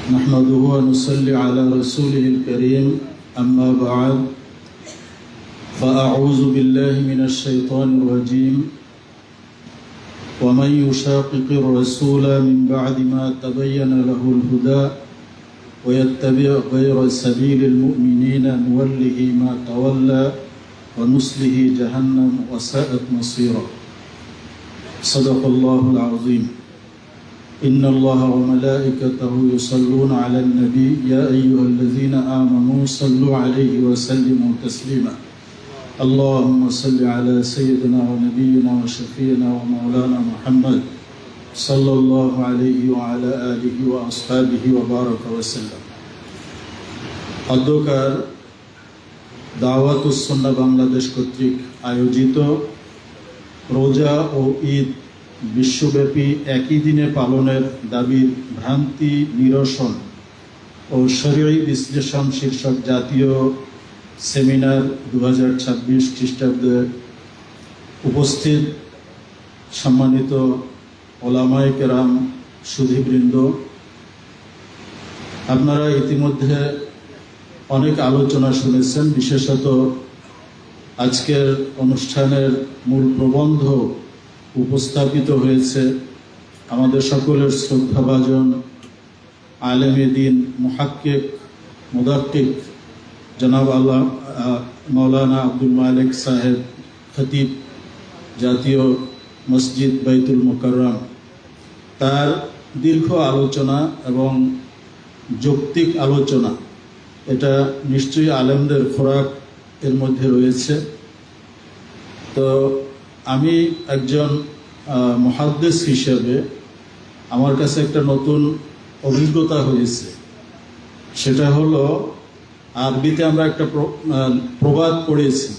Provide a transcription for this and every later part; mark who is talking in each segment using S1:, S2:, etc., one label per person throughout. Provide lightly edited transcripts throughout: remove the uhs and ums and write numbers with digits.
S1: نحمده ونصلي على رسوله الكريم أما بعد فأعوذ بالله من الشيطان الرجيم ومن يشاقق الرسول من بعد ما تبين له الهدى ويتبع غير سبيل المؤمنين نوله ما تولى ونصله جهنم وساءت مصيرا صدق الله العظيم إن الله وملائكته يصلون على النبي يا أيها الذين آمنوا صلوا عليه وسلموا تسليما اللهم صل على سيدنا ونبينا وشفينا ومولانا محمد صلى الله عليه وعلى آله وأصحابه وبارك وسلم অধ্যকার দাওয়াতুস সুন্নাহ বাংলাদেশ কর্তৃক আয়োজিত রোজা ও ঈদ বিশ্বব্যাপী একই দিনে পালনের দাবির ভ্রান্তি নিরসন ও শরীয়ী বিশ্লেষণ শীর্ষক জাতীয় সেমিনার 2026 খ্রিস্টাব্দে উপস্থিত সম্মানিত ওলামায়ে কেরাম সুধীবৃন্দ, আপনারা ইতিমধ্যে অনেক আলোচনা শুনেছেন। বিশেষত আজকের অনুষ্ঠানের মূল প্রবন্ধ উপস্থাপিত হয়েছে আমাদের সকলের শ্রদ্ধাভাজন আলেমে দ্বীন মুহাক্কিক মুদাক্কিক জনাব আল্লাহ মাওলানা আব্দুল মালিক সাহেব খতিব জাতীয় মসজিদ বাইতুল মুকাররম। তার দীর্ঘ আলোচনা এবং যৌক্তিক আলোচনা, এটা নিশ্চয়ই আলেমদের খোরাক এর মধ্যে রয়েছে। তো আমি একজন মুহাদ্দিস হিসেবে আমার কাছে একটা নতুন অভিজ্ঞতা হয়েছে। সেটা হলো, আরবিতে আমরা একটা প্রবাদ পড়েছি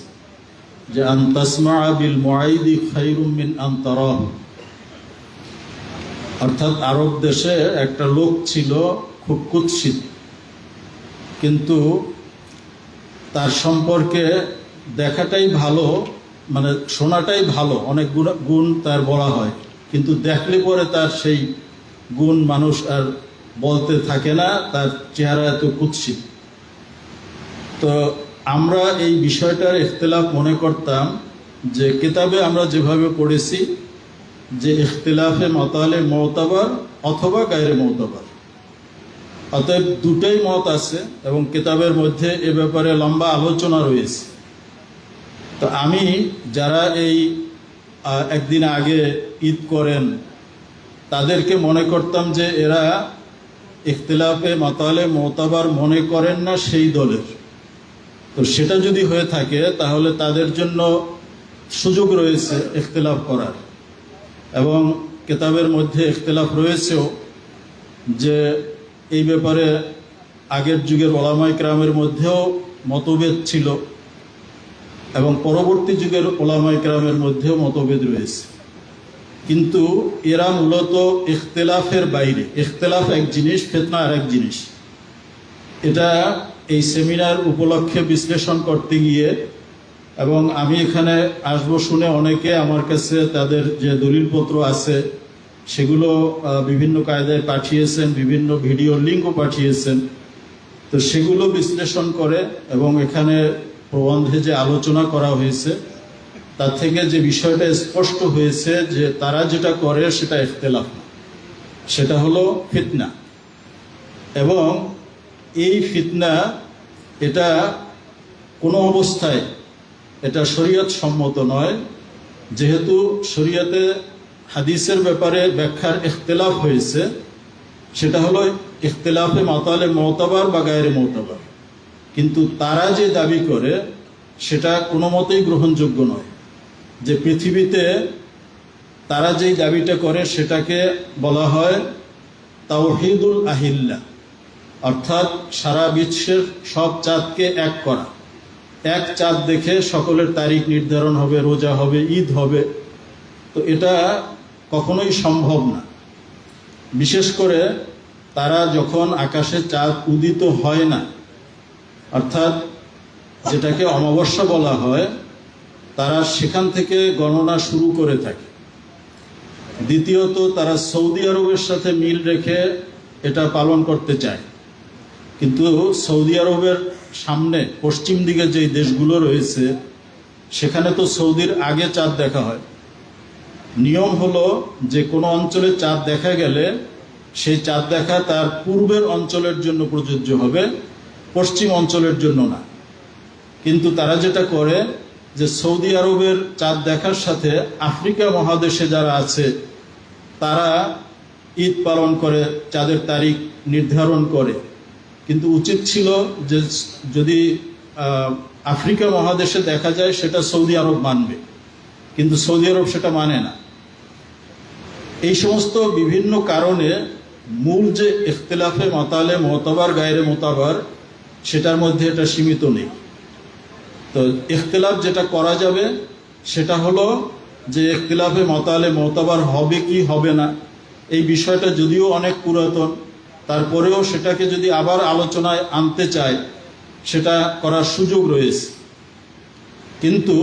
S1: যে আন তাসমা বিল মুআইদি খায়রুম মিন আন তারাহু। অর্থাৎ আরব দেশে একটা লোক ছিল খুব কুৎসিত, কিন্তু তার সম্পর্কে দেখাটাই ভালো, মানে শোনাটাই ভালো, অনেক গুণ তার বলা হয়, কিন্তু দেখলে পরে তার সেই গুণ মানুষ আর বলতে থাকে না, তার চেহারা এত কুৎসিত। তো আমরা এই বিষয়টার ইখতিলাফ মনে করতাম যে কিতাবে আমরা যেভাবে পড়েছি যে ইখতিলাফে মাতালে মুতাবার অথবা গায়রে মুতাবার, অতএব দুটোই মত আছে এবং কিতাবের মধ্যে এ ব্যাপারে লম্বা আলোচনা রয়েছে। তো আমি যারা এই একদিন আগে ঈদ করেন তাদেরকে মনে করতাম যে এরা ইখতিলাফে মাতালে মুতাবার মনে করেন না সেই দলের। তো সেটা যদি হয়ে থাকে তাহলে তাদের জন্য সুযোগ রয়েছে ইখতিলাফ করার, এবং কিতাবের মধ্যে ইখতিলাফ রয়েছেও যে এই ব্যাপারে আগের যুগের ওলামায়ে কেরামের মধ্যেও মতভেদ ছিল এবং পরবর্তী যুগের ওলামায়ে কেরামের মধ্যেও মতভেদ রয়েছে। কিন্তু এরা মূলত ইখতিলাফের বাইরে। ইখতিলাফ এক জিনিস, ফিতনা আর এক জিনিস। এটা এই সেমিনার উপলক্ষে বিশ্লেষণ করতে গিয়ে, এবং আমি এখানে আসবো শুনে অনেকে আমার কাছে তাদের যে দলিলপত্র আছে সেগুলো বিভিন্ন কায়দায় পাঠিয়েছেন, বিভিন্ন ভিডিও লিঙ্কও পাঠিয়েছেন। তো সেগুলো বিশ্লেষণ করে এবং এখানে প্রবন্ধে যে আলোচনা করা হয়েছে তার থেকে যে বিষয়টা স্পষ্ট হয়েছে যে তারা যেটা করে সেটা ইখতিলাফ না, সেটা হলো ফিতনা। এবং এই ফিতনা এটা কোনো অবস্থায় এটা শরীয়ত সম্মত নয়, যেহেতু শরীয়তে হাদিসের ব্যাপারে ব্যাখ্যার ইখতিলাফ হয়েছে। সেটা হলো ইখতিলাফে মাতালে মুতাবার বা গায়রে মুতাবার, কিন্তু তারা যে দাবি করে সেটা কোনো মতেই গ্রহণযোগ্য নয়। যে পৃথিবীতে তারা যেই দাবিটা করে সেটাকে বলা হয় তাওহীদুল আহিল্লা, অর্থাৎ সারা বিশ্বের সব চাঁদকে এক করা। এক চাঁদ দেখে সকলের তারিখ নির্ধারণ হবে, রোজা হবে, ঈদ হবে। তো এটা কখনোই সম্ভব না। বিশেষ করে তারা যখন আকাশে চাঁদ উদিত হয় না, অর্থাৎ যেটাকে অমাবস্যা বলা হয়, তারা সেখান থেকে গণনা শুরু করে থাকে। দ্বিতীয়ত তারা সৌদি আরবের সাথে মিল রেখে এটা পালন করতে চায়, কিন্তু সৌদি আরবের সামনে পশ্চিম দিকে যে দেশগুলো রয়েছে সেখানে তো সৌদির আগে চাঁদ দেখা হয়। নিয়ম হলো যে কোনো অঞ্চলে চাঁদ দেখা গেলে সেই চাঁদ দেখা তার পূর্বের অঞ্চলের জন্য প্রযোজ্য হবে, পশ্চিম অঞ্চলের জন্য না। কিন্তু তারা যেটা করে যে সৌদি আরবের চাঁদ দেখার সাথে আফ্রিকা মহাদেশে যারা আছে তারা ঈদ পালন করে, চাঁদের তারিখ নির্ধারণ করে। কিন্তু উচিত ছিল যে যদি আফ্রিকা মহাদেশে দেখা যায় সেটা সৌদি আরব মানবে, কিন্তু সৌদি আরব সেটা মানে না। এই সমস্ত বিভিন্ন কারণে মূল যে ইখতিলাফে মাতালে মোতাবার গায়রে মোতাবার সেটার মধ্যে এটা সীমিত নেই। তো ইখতিলাফ যেটা করা যাবে সেটা হলো যে ইখতিলাফে মাতালে মোতাবার হবে কি হবে না, এই বিষয়টা যদিও অনেক পুরাতন, তারপরেও সেটাকে যদি আবার আলোচনায় আনতে চায় সেটা করার সুযোগ রয়েছে। কিন্তু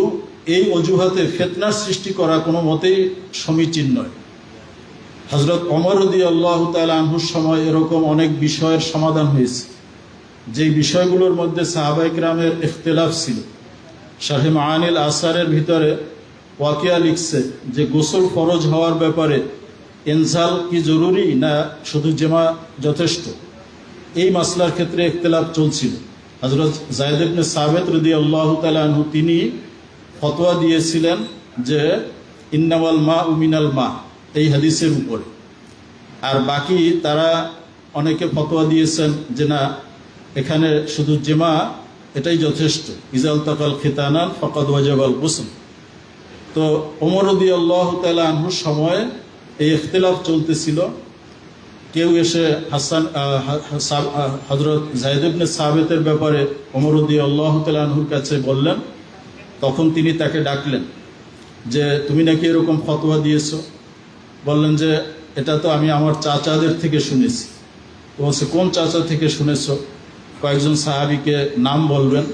S1: এই অজুহাতে ফিতনার সৃষ্টি করা কোনো মতেই সমীচীন নয়। হযরত ওমর রাদিয়াল্লাহু তাআলা আনহুর সময় এরকম অনেক বিষয়ের সমাধান হয়েছে, যেই বিষয়গুলোর মধ্যে সাহাবায়ে কেরামের ইখতিলাফ ছিল। শারহে মাআনিল আসারের ভিতরে ওয়াকিয়া লিখছে যে গোসল ফরজ হওয়ার ব্যাপারে ইনজাল কি জরুরি না শুধু জেমা যথেষ্ট, এই মাসলার ক্ষেত্রে ইখতিলাফ চলছিল। হযরত যায়েদ ইবনে সাবিত রাদিয়াল্লাহু তাআলা আনহু তিনি ফতোয়া দিয়েছিলেন যে ইন্নামাল মাউ মিনাল মা, এই হাদিসের উপরে। আর বাকি তারা অনেকে ফতোয়া দিয়েছেন যে না, এখানে শুধু জেমা এটাই যথেষ্ট, ইজাল তাকাল খিতানান ফাকাদ ওয়াজাবাল গুসল। তো ওমর রাদিয়াল্লাহু তাআলা আনহুর সময় এই ইখতিলাফ চলতেছিল। কেউ এসে হযরত যায়েদ ইবনে সাবিতের ব্যাপারে ওমর রাদিয়াল্লাহু তাআলা আনহুর কাছে বললেন। তখন তিনি তাকে ডাকলেন যে তুমি নাকি এরকম ফতোয়া দিয়েছো। বললেন যে এটা তো আমি আমার চাচাদের থেকে শুনেছি। বলছে কোন চাচা থেকে শুনেছো? কয়েকজন সাহাবীকে নাম বলবেন।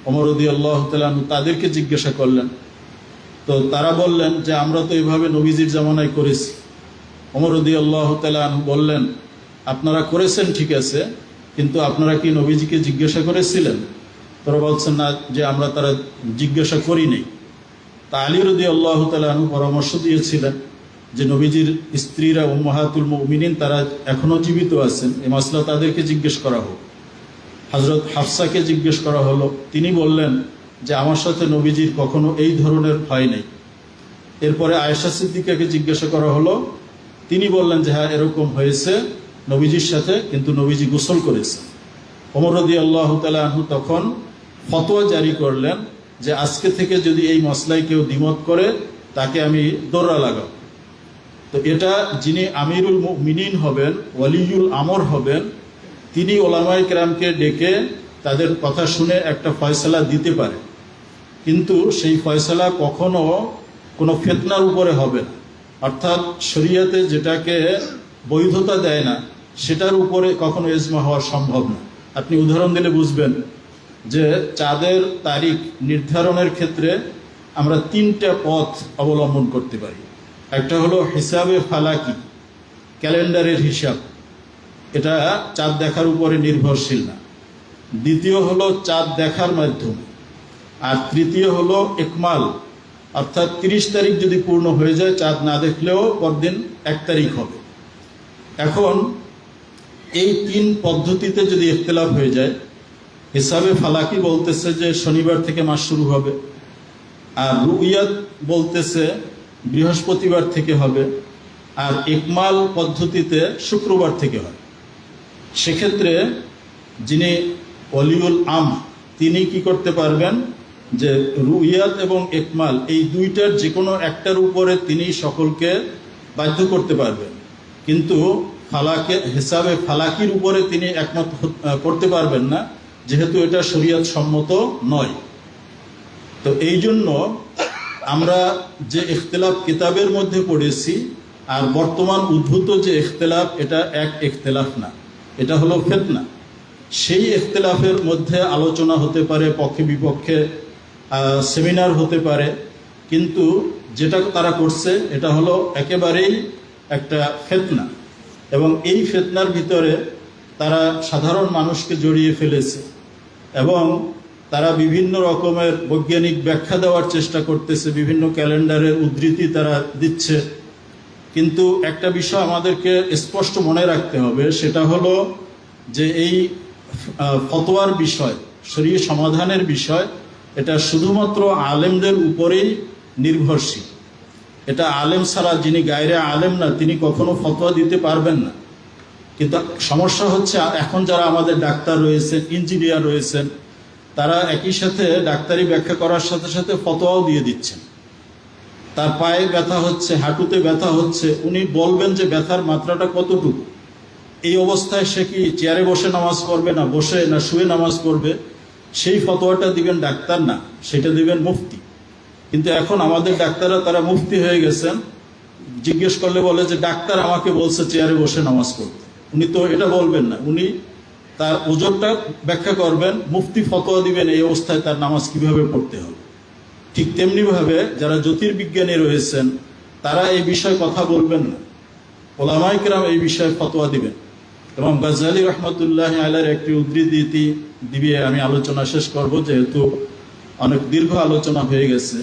S1: ওমর রাদিয়াল্লাহু তাআলা আনহু তাদেরকে জিজ্ঞাসা করলেন। তো তারা বললেন যে আমরা তো এইভাবে নবীজির জামানায় করেছি। ওমর রাদিয়াল্লাহু তাআলা আনহু বললেন আপনারা করেছেন ঠিক আছে, কিন্তু আপনারা কি নবীজিকে জিজ্ঞাসা করেছিলেন? তারা বলছেন না যে আমরা তারা জিজ্ঞাসা করিনি। তা আলী রাদিয়াল্লাহু তাআলা আনহু পরামর্শ দিয়েছিলেন যে নবীজির স্ত্রীরা উম্মাহাতুল মুমিনিন তারা এখনও জীবিত আছেন, এই মাসলা তাদেরকে জিজ্ঞেস করা হোক। হযরত হাফসাকে জিজ্ঞেস করা হলো, তিনি বললেন যে আমার সাথে নবীজির কখনো এই ধরনের হয় নাই। এরপরে আয়েশা সিদ্দিকাকে জিজ্ঞাসা করা হলো, তিনি বললেন যে হ্যাঁ এরকম হয়েছে নবীজির সাথে, কিন্তু নবীজি গোসল করেছে। ওমর রাদিয়াল্লাহু তাআলা আনহু তখন ফতোয়া জারি করলেন যে আজকে থেকে যদি এই মসলায় কেউ দ্বিমত করে তাকে আমি দোররা লাগাব। তো এটা যিনি আমিরুল মুমিনিন হবেন, ওয়ালিউল আমর হবেন, তিনি ওলামায়ে কেরামকে ডেকে তাদের কথা শুনে একটা ফয়সালা দিতে পারে, কিন্তু সেই ফয়সালা কখনো কোনো ফিতনার উপরে হবে না। অর্থাৎ শরীয়তে যেটাকে বৈধতা দেয় না সেটার উপরে কখনো ইজমা হওয়া সম্ভব না। আপনি উদাহরণ দিলে বুঝবেন যে চাঁদের তারিখ নির্ধারণের ক্ষেত্রে আমরা তিনটা পথ অবলম্বন করতে পারি। একটা হলো হিসাবে ফালাকি, ক্যালেন্ডারের হিসাব, এটা চাঁদ দেখার উপরে নির্ভরশীল না। দ্বিতীয় হলো চাঁদ দেখার মাধ্যমে। আর তৃতীয় হলো ইকমাল, অর্থাৎ 30 তারিখ যদি পূর্ণ হয়ে যায় চাঁদ না দেখলেও পরদিন 1 তারিখ হবে। এখন এই 3 পদ্ধতিতে যদি ইখতিলাফ হয়ে যায়, হিসাবে ফালাকি বলতেছে যে শনিবার থেকে মাস শুরু হবে, আর রুইয়াত বলতেছে বৃহস্পতিবার থেকে হবে, আর ইকমাল পদ্ধতিতে শুক্রবার থেকে হয়। সেক্ষেত্রে যিনি ওয়ালিউল আম তিনি কি করতে পারবেন যে রুইয়াত এবং ইকমাল এই দুইটার যে কোনো একটার উপরে তিনি সকলকে বাধ্য করতে পারবেন, কিন্তু ফালাকে হিসাবে ফালাকির উপরে তিনি একমত করতে পারবেন না, যেহেতু এটা শরীয়ত সম্মত নয়। তো এই জন্য আমরা যে ইখতিলাফ কিতাবের মধ্যে পড়েছি আর বর্তমান উদ্ভূত যে ইখতিলাফ, এটা এক ইখতিলাফ না, এটা হলো ফিতনা। সেই ইখতিলাফের মধ্যে আলোচনা হতে পারে, পক্ষে বিপক্ষে সেমিনার হতে পারে, কিন্তু যেটা তারা করছে এটা হলো একেবারেই একটা ফিতনা। এবং এই ফিতনার ভিতরে তারা সাধারণ মানুষকে জড়িয়ে ফেলেছে এবং তারা বিভিন্ন রকমের বৈজ্ঞানিক ব্যাখ্যা দেওয়ার চেষ্টা করতেছে, বিভিন্ন ক্যালেন্ডারের উদ্ধৃতি তারা দিচ্ছে। কিন্তু একটা বিষয় আমাদেরকে স্পষ্ট মনে রাখতে হবে, সেটা হলো যে এই ফতোয়ার বিষয়, শরীয়ত সমাধানের বিষয়, এটা শুধুমাত্র আলেমদের উপরেই নির্ভরশীল। এটা আলেম ছাড়া, যিনি গায়রে আলেম না, তিনি কখনো ফতোয়া দিতে পারবেন না। কিন্তু সমস্যা হচ্ছে এখন যারা আমাদের ডাক্তার রয়েছেন, ইঞ্জিনিয়ার রয়েছেন, তারা একই সাথে ডাক্তারি ব্যাখ্যা করার সাথে সাথে ফতোয়াও দিয়ে দিচ্ছেন। তার পায়ে ব্যথা হচ্ছে, হাঁটুতে ব্যথা হচ্ছে, উনি বলবেন যে ব্যথার মাত্রাটা কতটুকু। এই অবস্থায় সে কি চেয়ারে বসে নামাজ পড়বে, না বসে, না শুয়ে নামাজ পড়বে, সেই ফতোয়াটা দিবেন ডাক্তার না, সেটা দিবেন মুফতি। কিন্তু এখন আমাদের ডাক্তাররা তারা মুফতি হয়ে গেছেন। জিজ্ঞেস করলে বলে যে ডাক্তার আমাকে বলছে চেয়ারে বসে নামাজ পড়তে। উনি তো এটা বলবেন না, উনি তার ওজরটা ব্যাখ্যা করবেন, মুফতি ফতোয়া দিবেন এই অবস্থায় তার নামাজ কিভাবে পড়তে হবে। ঠিক তেমনিভাবে যারা জ্যোতির্বিজ্ঞানী রয়েছেন তারা এই বিষয়ে কথা বলবেন না, ওলামায়ে কেরাম এই বিষয়ে ফতোয়া দিবেন। এবং গাজ্জালী রহমতুল্লাহ আলাইহির একটি উদ্ধৃতি দিয়ে আমি আলোচনা শেষ করব, যেহেতু অনেক দীর্ঘ আলোচনা হয়ে গেছে।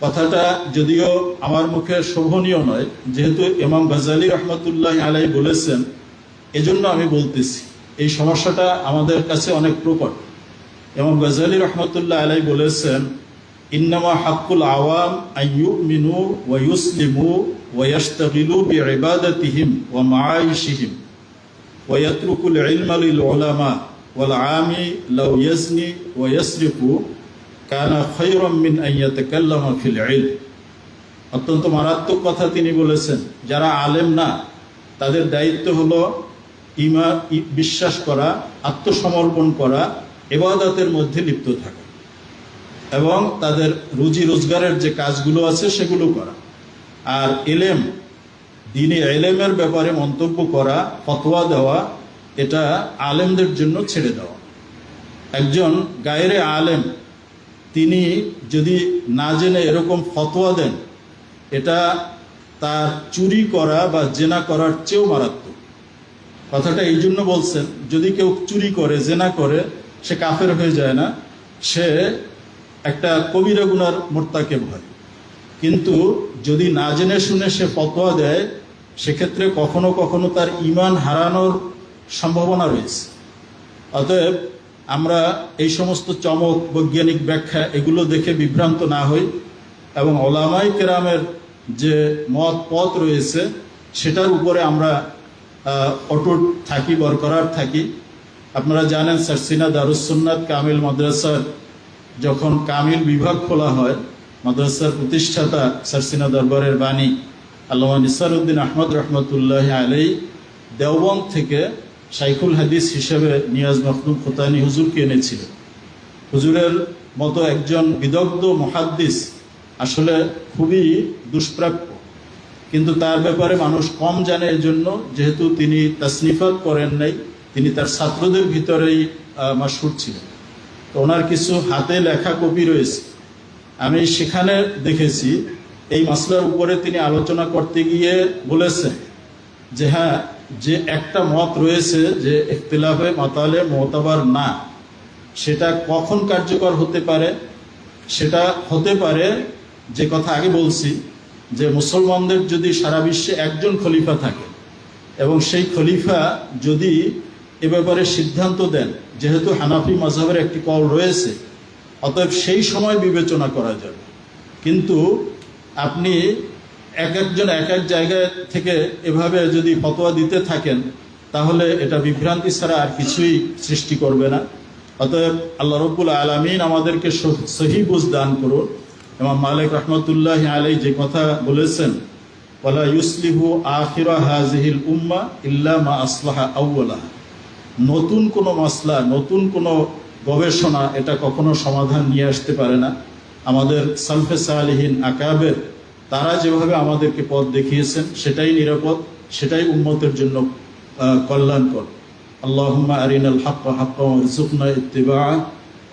S1: কথাটা যদিও আমার মুখে শোভনীয় নয়, যেহেতু ইমাম গাজ্জালী রহমতুল্লাহ আলাইহি বলেছেন, এজন্য আমি বলতেছি। এই সমস্যাটা আমাদের কাছে অনেক প্রকট। ইমাম গাজ্জালী রহমতুল্লাহ আলাইহি বলেছেন, ইন্নামা হাক্কুল আওয়াম আন ইউমিনু ওয়া ইউসলিমু ওয়া ইয়াশতাগিলু বিইবাদাতিহিম ওয়া মাআইশিহিম ওয়া ইয়াতরুকুল ইলমা লিল উলামা ওয়াল আমী লাউ ইয়াজনি ওয়া ইয়াসরিকু কানা খায়রাম মিন আন ইয়াতাকাল্লামা ফিল ইলম। অত্যন্ত মারাত্মক কথা তিনি বলেছেন। যারা আলেম না, তাদের দায়িত্ব হলো ঈমান, বিশ্বাস করা, আত্মসমর্পণ করা, ইবাদতের মধ্যে লিপ্ত থাকা এবং তাদের রুজি রোজগারের যে কাজগুলো আছে সেগুলো করা। আর ইলম, দ্বীনি ইলমের ব্যাপারে মন্তব্য করা, ফতোয়া দেওয়া, এটা আলেমদের জন্য ছেড়ে দেওয়া। একজন গায়রে আলেম তিনি যদি না জেনে এরকম ফতোয়া দেন, এটা তার চুরি করা বা জেনা করার চেয়েও মারাত্মক। কথাটা এই জন্য বলছেন, যদি কেউ চুরি করে, জেনা করে, সে কাফের হয়ে যায় না, সে একটা কবিরা গুনার মোর্তাকেব হয়। কিন্তু যদি না জেনে শুনে সে ফতোয়া দেয়, সেক্ষেত্রে কখনো কখনো তার ঈমান হারানোর সম্ভাবনা রয়েছে। অতএব আমরা এই সমস্ত চমক, বৈজ্ঞানিক ব্যাখ্যা, এগুলো দেখে বিভ্রান্ত না হই এবং ওলামায়ে কেরামের যে মত পথ রয়েছে সেটার উপরে আমরা অটুট থাকি, বরকরার থাকি। আপনারা জানেন, সারসিনা দারুস সুন্নাত কামিল মাদ্রাসার যখন কামিল বিভাগ খোলা হয়, মাদ্রাসার প্রতিষ্ঠাতা সারসিনা দরবারের বাণী আল্লামা নিসারউদ্দিন আহমদ রহমতুল্লাহ আলাইহি দেওবন্দ থেকে শাইখুল হাদিস হিসেবে নিয়াজ মখদুম খোতানি হুজুরকে এনেছিলেন। হুজুরের মতো একজন বিদগ্ধ মুহাদ্দিস আসলে খুবই দুষ্প্রাপ্য, কিন্তু তার ব্যাপারে মানুষ কম জানে। এজন্য, যেহেতু তিনি তাসনিফাত করেন নাই, তিনি তার ছাত্রদের ভিতরেই মাশহুর ছিলেন। তো ওনার কিছু হাতে লেখা কপি রয়েছে, আমি সেখানে দেখেছি এই মাসলার উপরে তিনি আলোচনা করতে গিয়ে বলেছেন যে হ্যাঁ, যে একটা মত রয়েছে যে ইখতিলাফে মাতালে মুতাবার না, সেটা কখন কার্যকর হতে পারে? সেটা হতে পারে, যে কথা আগে বলছি, যে মুসলমানদের যদি সারা বিশ্বে একজন খলিফা থাকে এবং সেই খলিফা যদি এ ব্যাপারে সিদ্ধান্ত দেন, যেহেতু হানাফি মাযহাবের একটি কল রয়েছে, অতএব সেই সময় বিবেচনা করা যাবে। কিন্তু আপনি এক একজন এক এক জায়গায় থেকে এভাবে যদি ফতোয়া দিতে থাকেন, তাহলে এটা বিভ্রান্তি ছাড়া আর কিছুই সৃষ্টি করবে না। অতএব আল্লাহ রাব্বুল আলামিন আমাদেরকে সহি বুঝ দান করুন। ইমাম মালিক রহমতুল্লাহ আলাইহি যে কথা বলেছেন, ওয়ালা ইউসলিহু আখিরা হাযিহিল উম্মাহ ইল্লা মা আসলাহা আউওয়ালাহা, নতুন কোনো মাসলা, নতুন কোনো গবেষণা এটা কখনো সমাধান নিয়ে আসতে পারে না। আমাদের সালফে সালিহিন আকাবের তারা যেভাবে আমাদেরকে পথ দেখিয়েছেন সেটাই নিরাপদ, সেটাই উম্মতের জন্য কল্যাণকর। আল্লাহুম্মা আরিনাল হাক্কা হাক্কান ওয়ারযুকনা ইত্তিবাআ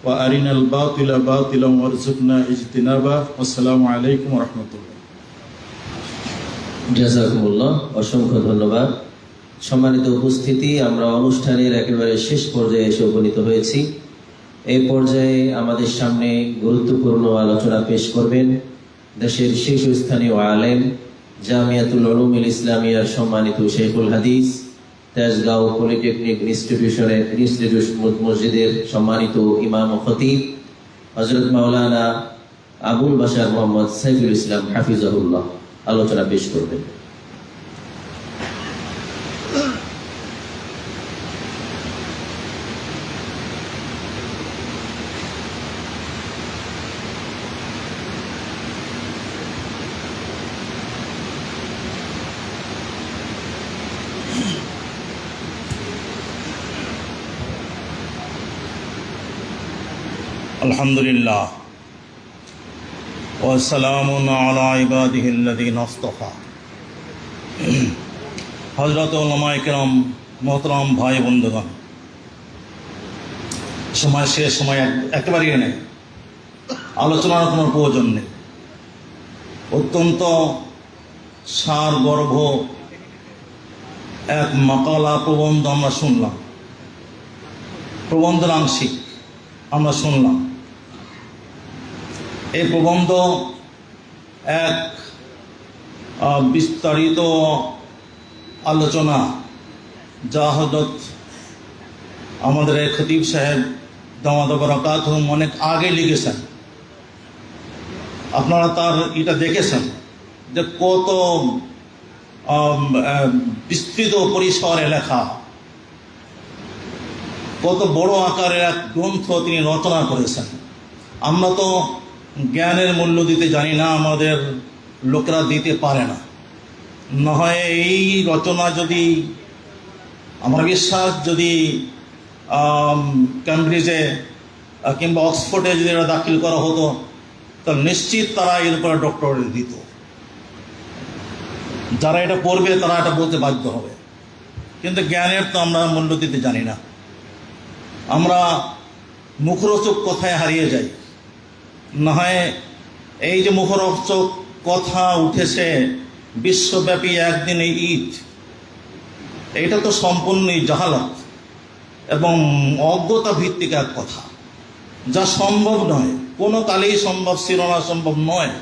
S1: ওয়া আরিনাল বাতিলা বাতিলান ওয়ারযুকনা ইজতিনাবা। আসসালামু আলাইকুম ওয়া রাহমাতুল্লাহ।
S2: জাযাকুমুল্লাহ, অসংখ্য ধন্যবাদ। সম্মানিত উপস্থিতি, আমরা অনুষ্ঠানের একেবারে শেষ পর্যায়ে এসে উপনীত হয়েছি। এই পর্যায়ে আমাদের সামনে গুরুত্বপূর্ণ আলোচনা পেশ করবেন দেশের শীর্ষস্থানীয় আলেম, জামিয়াতুল উলুমুল ইসলামিয়ার সম্মানিত শেখুল হাদিস, তেজগাঁও পলিটেকনিক ইনস্টিটিউট মসজিদের সম্মানিত ইমাম ও খতিব হযরত মাওলানা আবুল বাশার মোহাম্মদ সাইফুল ইসলাম হাফিজাহুল্লাহ আলোচনা পেশ করবেন।
S3: আলহামদুলিল্লাহ ওয়া সালামুন আলা ইবাদিহিল্লাযীনা ইসতাফা। হযরত উলামায়ে কেরাম, মোহতারাম ভাই বন্ধুগণ, সময় শেষ, সময় একেবারেই নেই, আলোচনার কোনো প্রয়োজন নেই। অত্যন্ত সারগর্ভ এক মাকালা প্রবন্ধ আমরা শুনলাম, প্রবন্ধের আংশিক আমরা শুনলাম। এই প্রবন্ধ এক বিস্তারিত আলোচনা যা হযরত আমাদের এই খতিব সাহেব দামাদ বারাকাতুহুম অনেক আগে লিখেছেন। আপনারা তার এটা দেখেছেন যে কত বিস্তৃত পরিসরে লেখা, কত বড় আকারের এক গ্রন্থ তিনি রচনা করেছেন। আমরা তো জ্ঞানের মূল্য দিতে জানি না, আমাদের লোকেরা দিতে পারে না। না হয় এই রচনা যদি, আমার বিশ্বাস, যদি ক্যামব্রিজে কিংবা অক্সফোর্ডে যদি এটা দাখিল করা হতো, তাহলে নিশ্চিত তারা এর উপরে ডক্টরেট দিত। যারা এটা পড়বে তারা এটা বলতে বাধ্য হবে। কিন্তু জ্ঞানের তো আমরা মূল্য দিতে জানি না। আমরা মুখরোচক কথায় হারিয়ে যাই। না হয় এই যে মুখরোচক কথা উঠেছে বিশ্বব্যাপী একদিনে ঈদ, এটা তো সম্পূর্ণই জাহালত এবং অজ্ঞতা ভিত্তিক এক কথা, যা সম্ভব নয়, কোনো কালেই সম্ভব ছিল না, সম্ভব নয়।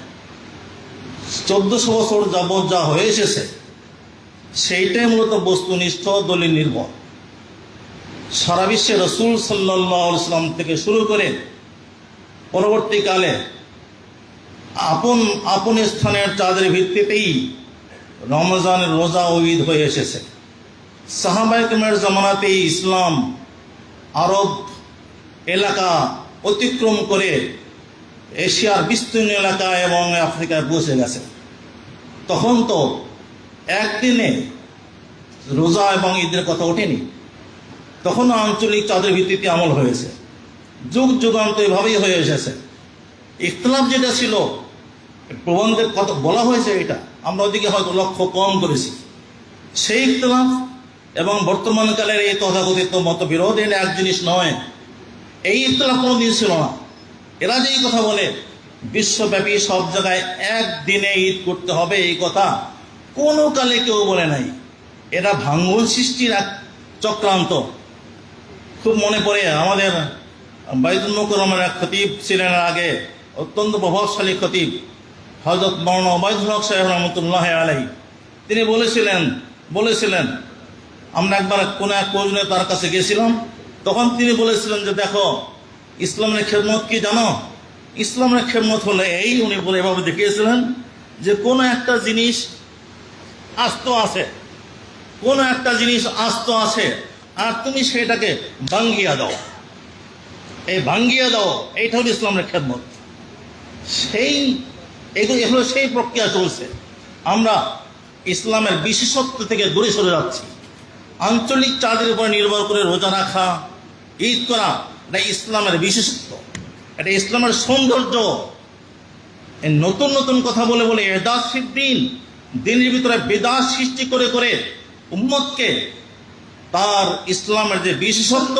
S3: 1400 বছর যাবৎ যা হয়ে এসেছে সেইটাই মূলত বস্তুনিষ্ঠ, দলিল নির্ভর। সারা বিশ্বে রাসূল সাল্লাল্লাহু আলাইহি ওয়াসাল্লাম থেকে শুরু করে পরবর্তীকালে আপন আপন স্থানের চাঁদের ভিত্তিতেই রমজানের রোজা ও ঈদ হয়ে এসেছে। সাহাবায়ে কেরামের জামানাতেই ইসলাম আরব এলাকা অতিক্রম করে এশিয়ার বিস্তীর্ণ এলাকা এবং আফ্রিকায় পৌঁছে গেছে। তখন তো একদিনে রোজা এবং ঈদের কথা ওঠেনি, তখন আঞ্চলিক চাঁদের ভিত্তিতে আমল হয়েছে। যুগ যুগান্ত এভাবেই হয়ে এসেছে। ইখতিলাফ যেটা ছিল প্রবন্ধের কথা বলা হয়েছে, এটা আমরা ওদিকে হয়তো লক্ষ্য কম করেছি। সেই ইখতিলাফ এবং বর্তমানকালের এই তথাকথিত মতবিরোধ এটা এক জিনিস নয়। এই ইখতিলাফ কোনোদিন ছিল না। এরা যে এই কথা বলে বিশ্বব্যাপী সব জায়গায় একদিনে ঈদ করতে হবে, এই কথা কোনো কালে কেউ বলে নাই। এরা ভাঙ্গন সৃষ্টির এক চক্রান্ত। খুব মনে পড়ে, আমাদের বাইতুল মুকাররমের এক খতিব ছিলেন আগে, অত্যন্ত প্রভাবশালী খতিব, হযরত মাওলানা ওবায়দুল হক সাহেব রহমতুল্লাহ আলাইহি। তিনি বলেছিলেন, আমরা একবার কোনো এক প্রয়োজনে তার কাছে গেছিলাম, তখন তিনি বলেছিলেন যে দেখো, ইসলামের খেদমত কি জানো? ইসলামের খেদমত হলে এই, উনি বলে এভাবে দেখিয়েছিলেন যে কোনো একটা জিনিস আস্ত আছে, কোনো একটা জিনিস আস্ত আছে, আর তুমি সেটাকে ভাঙ্গিয়া দাও, এই ভাঙ্গিয়া দাও, এইটা হলো ইসলামের খেদমত। এগুলো সেই প্রক্রিয়া চলছে। আমরা ইসলামের বিশেষত্ব থেকে দূরে সরে যাচ্ছি। আঞ্চলিক চাঁদের উপর নির্ভর করে রোজা রাখা, ঈদ করা, এটা ইসলামের বিশেষত্ব, এটা ইসলামের সৌন্দর্য। এই নতুন নতুন কথা বলে বলে এদাস দিন, দিনের ভিতরে বেদাস সৃষ্টি করে করে উম্মতকে তার ইসলামের যে বিশেষত্ব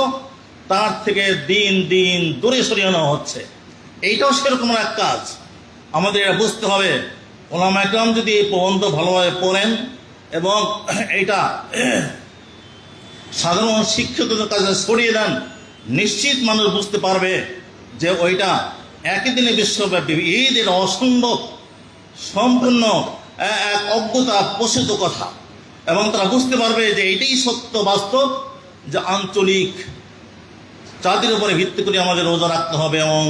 S3: তার থেকে দিন দিন দূরে সরিয়ে নেওয়া হচ্ছে। এইটাও সেরকম এক কাজ। আমাদের এটা বুঝতে হবে, ওলামা একরাম যদি এই প্রবন্ধ ভালোভাবে পড়েন এবং এইটা সাধারণ শিক্ষকদের কাছে ছড়িয়ে দেন, নিশ্চিত মানুষ বুঝতে পারবে যে ওইটা একই দিনে বিশ্বব্যাপী ঈদ, এটা অসম্ভব, সম্পূর্ণ এক অজ্ঞতা প্রসিদ্ধ কথা। এবং তারা বুঝতে পারবে যে এটাই সত্য বাস্তব, যে আঞ্চলিক জাতির উপরে ভিত্তি করে আমাদের রোজা রাখতে হবে এবং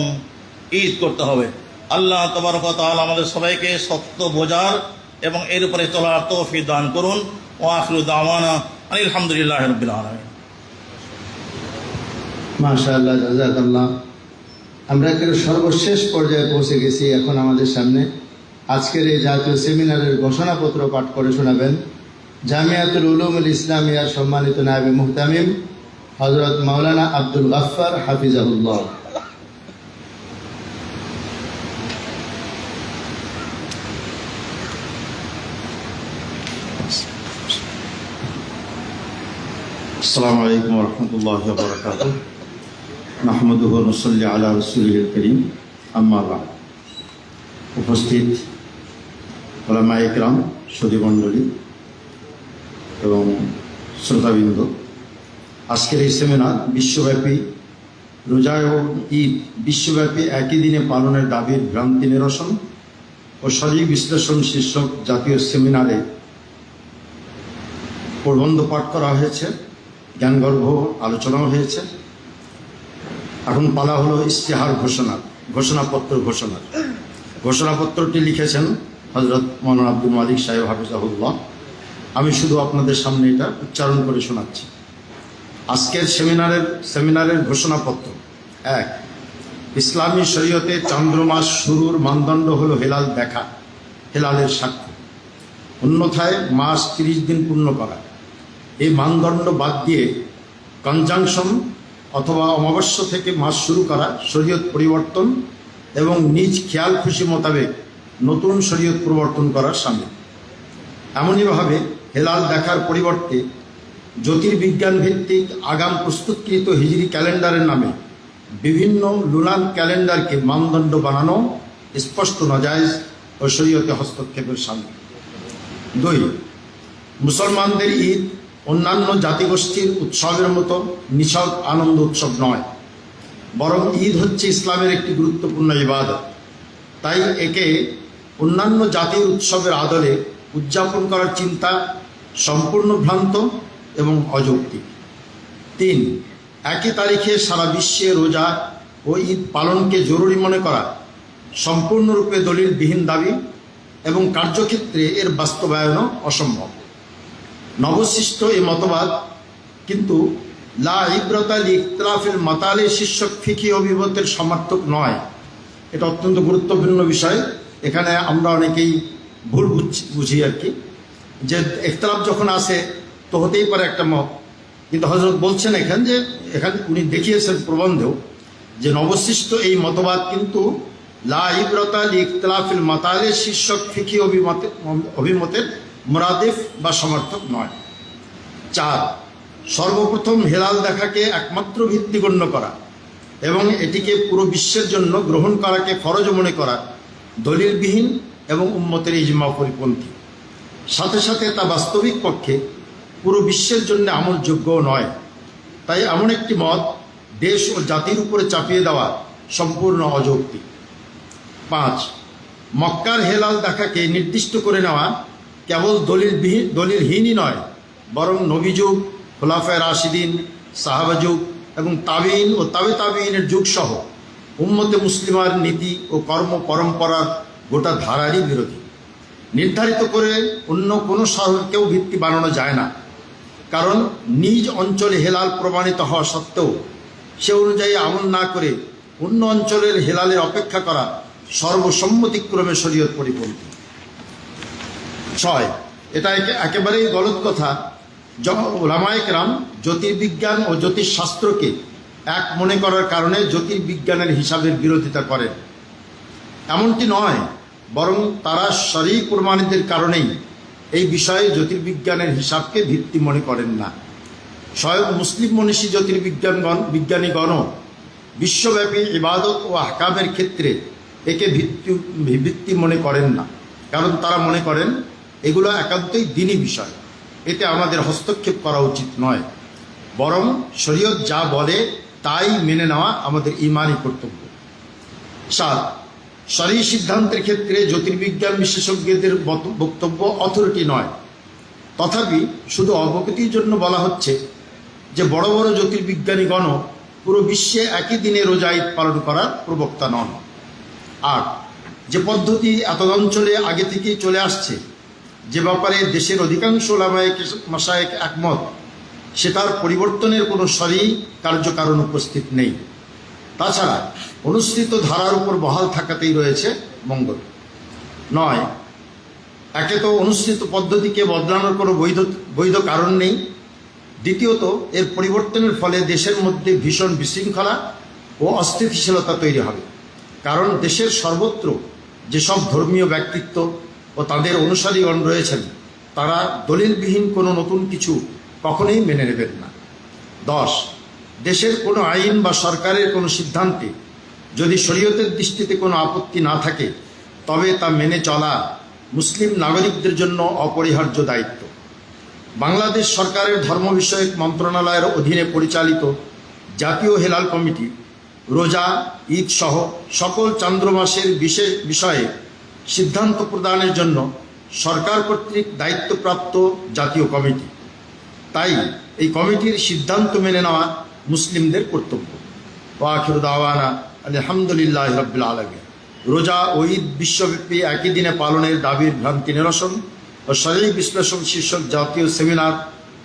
S3: ঈদ করতে হবে। আল্লাহ তাবারক ওয়া তাআলা আমাদের সবাইকে সত্য বোঝার এবং এর উপরে চলার তৌফিক দান করুন। ওয়া আখিরু দাওয়ানা আলহামদুলিল্লাহি রাব্বিল আলামিন।
S4: মাশাআল্লাহ, জাযাকাল্লাহ। আমরা একেবারে সর্বশেষ পর্যায়ে পৌঁছে গেছি। এখন আমাদের সামনে আজকের এই জাতীয় সেমিনারের ঘোষণাপত্র পাঠ করে শোনাবেন জামিয়াতুল উলুমুল ইসলামিয়ার সম্মানিত নায়েবে মুহতামিম হযরত মাওলানা আব্দুল গাফফার হাফিজাহুল্লাহ।
S5: আসসালামু আলাইকুম ওয়া রাহমাতুল্লাহি ওয়া বারাকাতুহু। নাহমাদুহু ওয়া নুসাল্লি আলা রাসূলিল কারীম, আম্মা বা'দ। উপস্থিত উলামায়ে ইকরাম, সুধীমণ্ডলী এবং শ্রোতাবৃন্দ, আজকের এই সেমিনার বিশ্বব্যাপী রোজা এবং ঈদ বিশ্বব্যাপী একই দিনে পালনের দাবির ভ্রান্তি নিরসন ও সঠিক বিশ্লেষণ শীর্ষক জাতীয় সেমিনারে প্রবন্ধ পাঠ করা হয়েছে, জ্ঞানগর্ভ আলোচনাও হয়েছে। এখন পালা হলো ইশতেহার ঘোষণাপত্রটি লিখেছেন হযরত মাওলানা আব্দুল মালিক সাহেব হাফিজাহুল্লাহ। আমি শুধু আপনাদের সামনে এটা উচ্চারণ করে শোনাচ্ছি। আজকের সেমিনারের ঘোষণাপত্র: 1, ইসলামী শরীয়তে চান্দ্রমাস শুরুর মানদণ্ড হলো হেলালের সাক্ষ্য, অন্যথায় মাস 30 দিন পূর্ণ করা। এই মানদণ্ড বাদ দিয়ে কনজাংশন অথবা অমাবস্যা থেকে মাস শুরু করা শরীয়ত পরিবর্তন এবং নিজ খেয়াল খুশি মোতাবেক নতুন শরীয়ত প্রবর্তন করার সামিল। এমনইভাবে হেলাল দেখার পরিবর্তে জ্যোতির্বিজ্ঞান ভিত্তিক আগাম প্রস্তুতকৃত হিজরি ক্যালেন্ডারের নামে বিভিন্ন লুনার ক্যালেন্ডারকে মানদণ্ড বানানো স্পষ্ট নাজায়েজ ও শরীয়তে হস্তক্ষেপের সামিল। 2, মুসলমানদের ঈদ অন্যান্য জাতিগোষ্ঠীর উৎসবের মতো নিছক আনন্দ উৎসব নয়, বরং ঈদ হচ্ছে ইসলামের একটি গুরুত্বপূর্ণ ইবাদত। তাই একে অন্যান্য জাতির উৎসবের আদলে উদযাপন করার চিন্তা সম্পূর্ণ ভ্রান্ত এবং অযৌক্তিক। 3, একই তারিখে সারা বিশ্বে রোজা ও ঈদ পালনকে জরুরি মনে করা সম্পূর্ণরূপে দলিলবিহীন দাবি এবং কার্যক্ষেত্রে এর বাস্তবায়নও অসম্ভব। নবসৃষ্ট এই মতবাদ কিন্তু লা ইব্রাতা লিখতিলাফিল মাতালে শীর্ষক ফিকি অভিমতের সমর্থক নয়। এটা অত্যন্ত গুরুত্বপূর্ণ বিষয়। এখানে আমরা অনেকেই ভুল বুঝি আর কি, যে ইখতিলাফ যখন আসে তো হতেই পারে একটা মত, কিন্তু হযরত বলছেন এখানে উনি দেখিয়েছেন প্রবন্ধেও যে নবসৃষ্ট এই মতবাদ কিন্তু লা ইব্রাতা লিখতিলাফিল মাতালে শীর্ষক ফিকি অভিমতের মুরাদিফ বা সমর্থক নয়। 4, সর্বপ্রথম হেলাল দেখাকে একমাত্র ভিত্তি গণ্য করা এবং এটিকে পুরো বিশ্বের জন্য গ্রহণ করাকে ফরজ মনে করা দলিলবিহীন এবং উম্মতের ইজমা পরিপন্থী। সাথে সাথে তা বাস্তবিক পক্ষে পুরো বিশ্বের জন্য আমলযোগ্যও নয়। তাই এমন একটি মত দেশ ও জাতির উপরে চাপিয়ে দেওয়া সম্পূর্ণ অযৌক্তিক। 5, মক্কার হেলাল দেখাকে নির্দিষ্ট করে নেওয়া কেবল দলিলহীনই নয়, বরং নবীযুগ, খোলাফায়ে রাশিদিন, সাহাবা যুগ এবং তাবিঈন ও তাবিঈনের যুগ সহ উম্মতে মুসলিমার নীতি ও কর্ম পরম্পরার গোটা ধারারই বিরোধী। নির্ধারিত করে অন্য কোনো শহরকেও ভিত্তি বানানো যায় না, কারণ নিজ অঞ্চলে হেলাল প্রমাণিত হওয়া সত্ত্বেও সে অনুযায়ী আমল না করে অন্য অঞ্চলের হেলালের অপেক্ষা করা সর্বসম্মতিক্রমে শরীয়ত পরিপন্থী। 6, এটা একেবারেই গলত কথা। উলামায়ে কেরাম জ্যোতির্বিজ্ঞান ও জ্যোতিষশাস্ত্রকে এক মনে করার কারণে জ্যোতির্বিজ্ঞানের হিসাবের বিরোধিতা করেন। এমনটি নয়, বরং তারা শরঈ প্রমাণিতের কারণেই এই বিষয়ে জ্যোতির্বিজ্ঞানের হিসাবকে ভিত্তি মনে করেন না। স্বয়ং মুসলিম মনীষী বিজ্ঞানীগণও বিশ্বব্যাপী ইবাদত ও আহকামের ক্ষেত্রে একে ভিত্তি মনে করেন না, কারণ তারা মনে করেন এগুলো একান্তই দ্বীনি বিষয়, এতে আমাদের হস্তক্ষেপ করা উচিত নয়। বরং শরীয়ত যা বলে তাই মেনে নেওয়া আমাদের ঈমানি কর্তব্য। 7, শরঈ সিদ্ধান্তের ক্ষেত্রে জ্যোতির্বিজ্ঞান বিশেষজ্ঞদের বক্তব্য অথরিটি নয়, তথাপি শুধু অবগতির জন্য বলা হচ্ছে যে বড় বড় জ্যোতির্বিজ্ঞানীগণও পুরো বিশ্বে একই দিনে রোজা ঈদ পালন করার প্রবক্তা নন। 8, যে পদ্ধতি এত অঞ্চলে আগে থেকেই চলে আসছে, যে ব্যাপারে দেশের অধিকাংশ ওলামায়ে মাশায়েখ একমত, সেটার পরিবর্তনের কোনো শরঈ কার্যকারণ উপস্থিত নেই। তাছাড়া অনুসৃত ধারার উপর বহাল থাকাতেই রয়েছে মঙ্গল। 9, একে তো অনুসৃত পদ্ধতিকে বদলানোর কোনো বৈধ কারণ নেই। দ্বিতীয়ত, এর পরিবর্তনের ফলে দেশের মধ্যে ভীষণ বিশৃঙ্খলা ও অস্থিতিশীলতা তৈরি হবে, কারণ দেশের সর্বত্র যেসব ধর্মীয় ব্যক্তিত্ব ও তাদের অনুসারীগণ রয়েছেন, তারা দলিলবিহীন কোনো নতুন কিছু কখনোই মেনে নেবেন না। 10, দেশের কোনো আইন বা সরকারের কোনো সিদ্ধান্তে যদি শরীয়তের দৃষ্টিতে কোনো আপত্তি না থাকে, তবে তা মেনে চলা মুসলিম নাগরিকদের জন্য অপরিহার্য দায়িত্ব। বাংলাদেশ সরকারের ধর্ম বিষয়ক মন্ত্রণালয়ের অধীনে পরিচালিত জাতীয় হেলাল কমিটি রোজা, ঈদ সহ সকল চান্দ্রমাসের বিষয়ে সিদ্ধান্ত প্রদানের জন্য সরকার কর্তৃক দায়িত্বপ্রাপ্ত জাতীয় কমিটি। তাই এই কমিটির সিদ্ধান্ত মেনে নেওয়া মুসলিমদের কর্তব্য। ওয়া আখিরু দাওয়ানা আলহামদুলিল্লাহি রাব্বিল আলামিন। রোজা ও ঈদ বিশ্বব্যাপী একই দিনে পালনের দাবির ভ্রান্তি নিরসন ও শরঈ বিশ্লেষণ শীর্ষক জাতীয় সেমিনার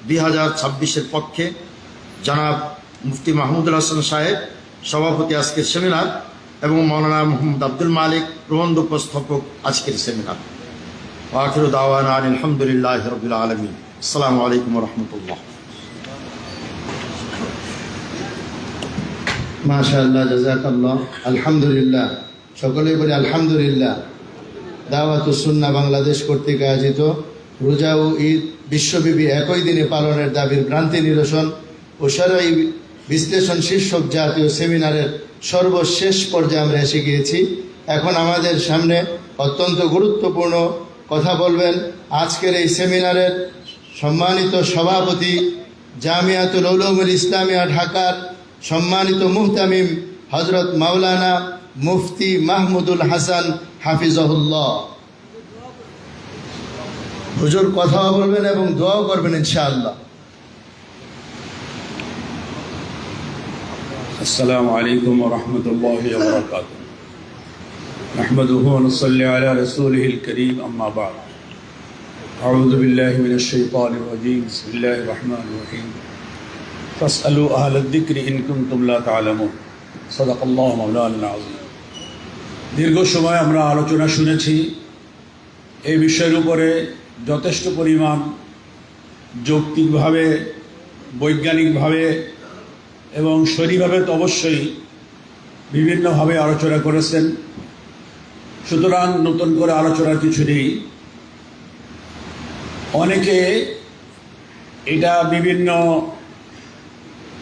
S5: 2026-এর পক্ষে জনাব মুফতি মাহমুদুল হাসান সাহেব সভাপতি আজকের সেমিনার এবং মৌলানা মোহাম্মদ আব্দুল মালিক প্রবন্ধ উপস্থাপক আজকের সেমিনার। ওয়া আখিরু দাওয়ানা আলহামদুলিল্লাহি রাব্বিল আলামিন। আসসালামু আলাইকুম ওয়া রাহমাতুল্লাহ।
S4: মাশাআল্লাহ, জাযাকাল্লাহ, আলহামদুলিল্লাহ। সকলেই বলি আলহামদুলিল্লাহ। দাওয়াতুস সুন্নাহ বাংলাদেশ কর্তৃক আয়োজিত রোজা ও ঈদ বিশ্বব্যাপী একই দিনে পালনের দাবির ভ্রান্তি নিরসন ও শরঈ বিশ্লেষণ শীর্ষক জাতীয় সেমিনারের সর্বশেষ পর্যায়ে আমরা এসে গিয়েছি। এখন আমাদের সামনে অত্যন্ত গুরুত্বপূর্ণ কথা বলবেন আজকের এই সেমিনারের সম্মানিত সভাপতি, জামিয়াতুল উলুমুল ইসলামিয়া ঢাকার সম্মানিত মুহতামিম হযরত মাওলানা মুফতি মাহমুদুল হাসান হাফিজাহুল্লাহ। হুজুর কথা বলবেন এবং দোয়াও করবেন ইনশাআল্লাহ।
S6: السلام عليكم ورحمة الله وبركاته. نحمده ونصلي على رسوله الكريم أما بعد. أعوذ بالله من الشيطان الرجيم. بسم الله الرحمن الرحيم. فاسألوا أهل الذكر إن كنتم لا تعلمون. صدق الله مولانا العظيم. দীর্ঘ সময় আমরা আলোচনা শুনেছি। এই বিষয়ের উপরে যথেষ্ট পরিমাণ যৌক্তিকভাবে, বৈজ্ঞানিকভাবে এবং শরীরভাবে তো অবশ্যই বিভিন্নভাবে আলোচনা করেছেন। সুতরাং নতুন করে আলোচনার কিছু নেই। অনেকে এটা বিভিন্ন,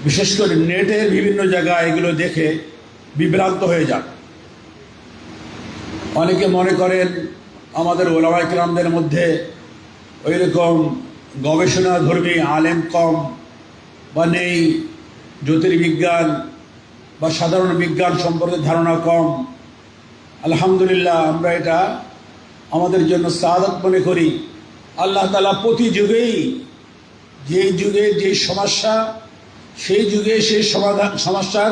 S6: বিশেষ করে নেটের বিভিন্ন জায়গায় এগুলো দেখে বিভ্রান্ত হয়ে যান। অনেকে মনে করেন আমাদের ওলামায়ে কেরামদের মধ্যে ওই রকম গবেষণাধর্মী আলেম কম বা নেই, জ্যোতির্বিজ্ঞান বা সাধারণ বিজ্ঞান সম্পর্কে ধারণা কম। আলহামদুলিল্লাহ, আমরা এটা আমাদের জন্য সাআদত মনে করি। আল্লাহ তাআলা প্রতি যুগেই যেই যুগে যেই সমস্যা, সেই যুগে সেই সমস্যার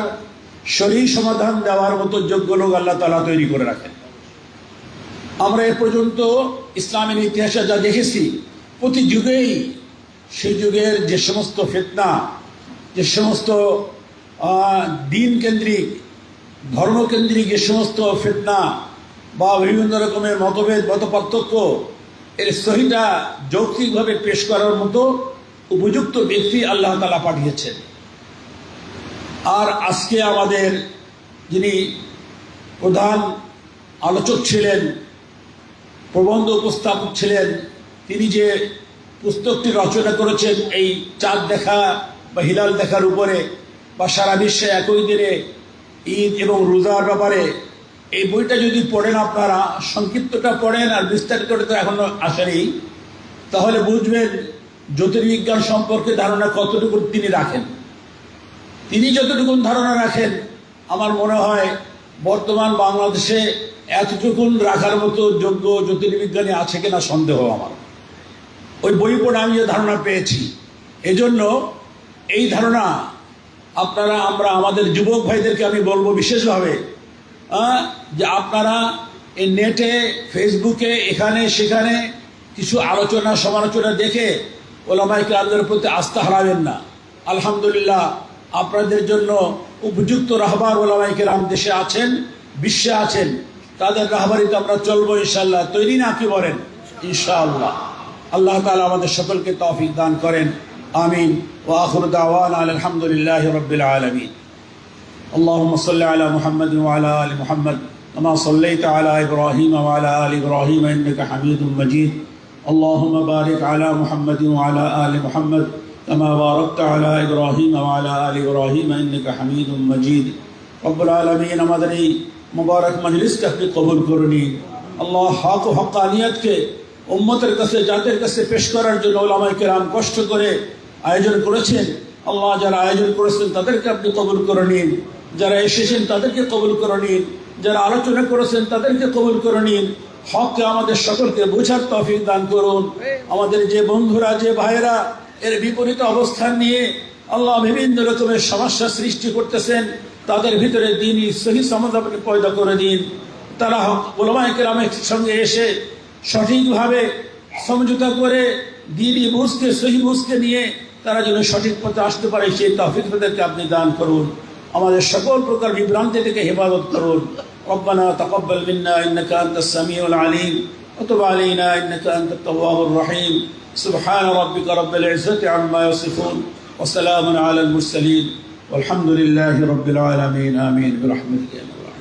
S6: শরীর সমাধান দেওয়ার মতো যোগ্য লোক আল্লাহ তাআলা তৈরি করে রাখেন। আমরা এ পর্যন্ত ইসলামের ইতিহাসে যা দেখেছি, প্রতি যুগেই সেই যুগের যে সমস্ত ফিতনা, যে সমস্ত দিন কেন্দ্রিক, ধর্মকেন্দ্রিক যে সমস্ত ফিতনা বা বিভিন্ন রকমের মতভেদ, মতপার্থক্য, এর সহিটা যৌক্তিকভাবে পেশ করার মতো উপযুক্ত ব্যক্তি আল্লাহ তাআলা পাঠিয়েছেন। আর আজকে আমাদের যিনি প্রধান আলোচক ছিলেন, প্রবন্ধ উপস্থাপক ছিলেন, তিনি যে পুস্তকটি রচনা করেছেন এই চাঁদ দেখা বা হিলাল দেখার উপরে বা সারা বিশ্বে একই দিনে ঈদ এবং রোজার ব্যাপারে, এই বইটা যদি পড়েন আপনারা, সংক্ষিপ্তটা পড়েন আর বিস্তারিতটা তো এখনো আসেনি, তাহলে বুঝবেন জ্যোতির্বিজ্ঞান সম্পর্কে ধারণা কতটুকু তিনি রাখেন। তিনি যতটুকু ধারণা রাখেন, আমার মনে হয় বর্তমান বাংলাদেশে এতটুকুন রাখার মতো যোগ্য জ্যোতির্বিজ্ঞানী আছে কিনা সন্দেহ আমার। ওই বই পড়ে আমি যে ধারণা পেয়েছি, এজন্য এই ধারণা আপনারা আমাদের যুবক ভাইদেরকে আমি বলবো বিশেষভাবে যে আপনারা এই নেটে, ফেসবুকে, এখানে সেখানে কিছু আলোচনা সমালোচনা দেখে ওলামায়ে কেরামদের প্রতি আস্থা হারাবেন না। আলহামদুলিল্লাহ, আপনাদের জন্য উপযুক্ত রাহবার ওলামায়ে কেরাম দেশে আছেন, বিশ্বে আছেন। তাদের রাহবারিতে আমরা চলবো ইনশাআল্লাহ। তৈরি না কি বলেন? ইনশাআল্লাহ। আল্লাহ তাআলা আমাদের সকলকে তৌফিক দান করেন। আমিন। ওয়া আখিরু দাওয়ানা আলহামদুলিল্লাহি রাব্বিল আলামিন। اللهم صل على محمد وعلى آل محمد كما صليت على إبراهيم وعلى آل إبراهيم إنك حميد مجيد. اللهم بارك على محمد وعلى آل محمد كما باركت على إبراهيم وعلى آل إبراهيم إنك حميد مجيد. رب العالمين আমাদের এই মুবারক মজলিসকে আপনি কবুল করে নিন। আল্লাহ হক ও হক্কানিয়তকে উম্মতের কাছে, জাতির কাছে পেশ করার জন্য ওলামায়ে কেরাম কষ্ট করে আয়োজন করেছেন। আল্লাহ যারা আয়োজন করেছেন তাদেরকে আপনি কবুল করে নিন। যারা এসেছেন তাদেরকে কবুল করে নিন। যারা আলোচনা করেছেন তাদেরকে কবুল করে নিন। হককে আমাদের সকলকে বোঝার তৌফিক দান করুন। আমাদের যে বন্ধুরা, যে ভাইয়েরা এর বিপরীত অবস্থান নিয়ে আল্লাহ বিভিন্ন রকমের সমস্যা সৃষ্টি করতেছেন, তাদের ভিতরে দ্বীনি সহি সমাজ আপনি পয়দা করে দিন। তারা ওলামায়ে কেরামের সঙ্গে এসে সঠিকভাবে সমঝোতা করে দ্বীনি বুঝকে, সহি বুঝকে নিয়ে তারা যেন সঠিক পথে আসতে পারে, সেই তৌফিক তাদেরকে আপনি দান করুন। আমাদের সকল প্রকার বিভ্রান্তি থেকে হেফাজত করুন। রব্বানা তাকাব্বাল মিন্না ইন্নাকা আনতাস সামিউল আলিম ওয়া তুব আলাইনা ইন্নাকা আনতাত তাওয়াবুর রহিম। সুবহানা রাব্বিকা রাব্বিল ইজ্জাতি আম্মা ইয়াসিফুন ওয়া সালামুন আলাল মুরসালিন ওয়ালহামদুলিল্লাহি রাব্বিল আলামিন। আমিন বিরহমাতিকা ইয়া আরহাম।